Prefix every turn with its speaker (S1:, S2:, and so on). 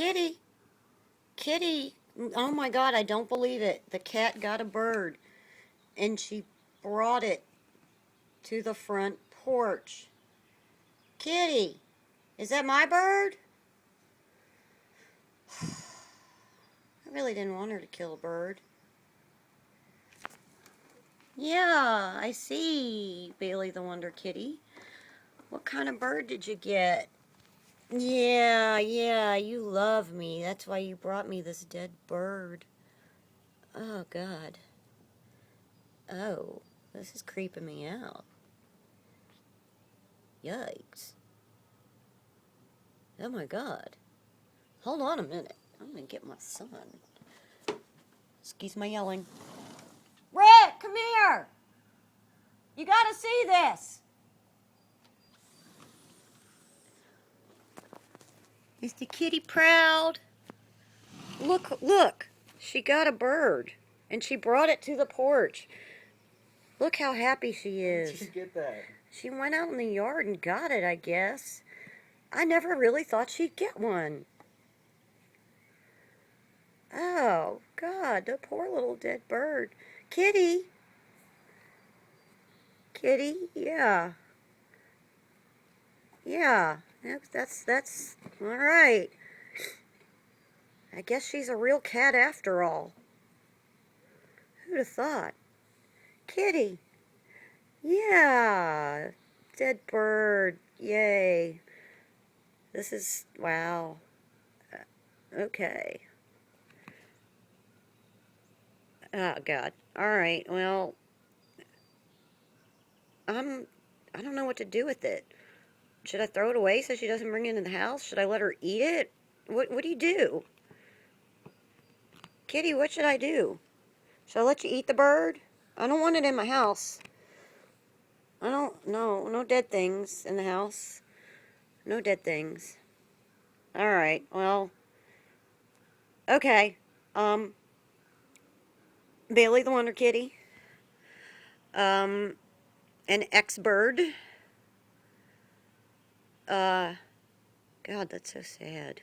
S1: Kitty, Kitty, oh my God, I don't believe it. The cat got a bird and she brought it to the front porch. Kitty, is that my bird? I really didn't want her to kill a bird. Yeah, I see, Bailey the Wonder Kitty. What kind of bird did you get? Yeah, you love me. That's why you brought me this dead bird. Oh, God. Oh, this is creeping me out. Yikes. Oh, my God. Hold on a minute. I'm gonna get my son. Excuse my yelling. Rick, come here! You gotta see this! Is the kitty proud? Look. She got a bird. And she brought it to the porch. Look how happy she is.
S2: Where did you get that?
S1: She went out in the yard and got it, I guess. I never really thought she'd get one. Oh, God, the poor little dead bird. Kitty. Kitty, yeah. Yeah, that's all right. I guess she's a real cat after all. Who'd have thought? Kitty. Yeah. Dead bird. Yay. This is, wow. Okay. Oh, God. All right, well, I don't know what to do with it. Should I throw it away so she doesn't bring it in the house? Should I let her eat it? What do you do? Kitty, what should I do? Should I let you eat the bird? I don't want it in my house. I don't, no dead things in the house. No dead things. Alright, well, okay. Bailey the Wonder Kitty. An ex-bird. God, that's so sad.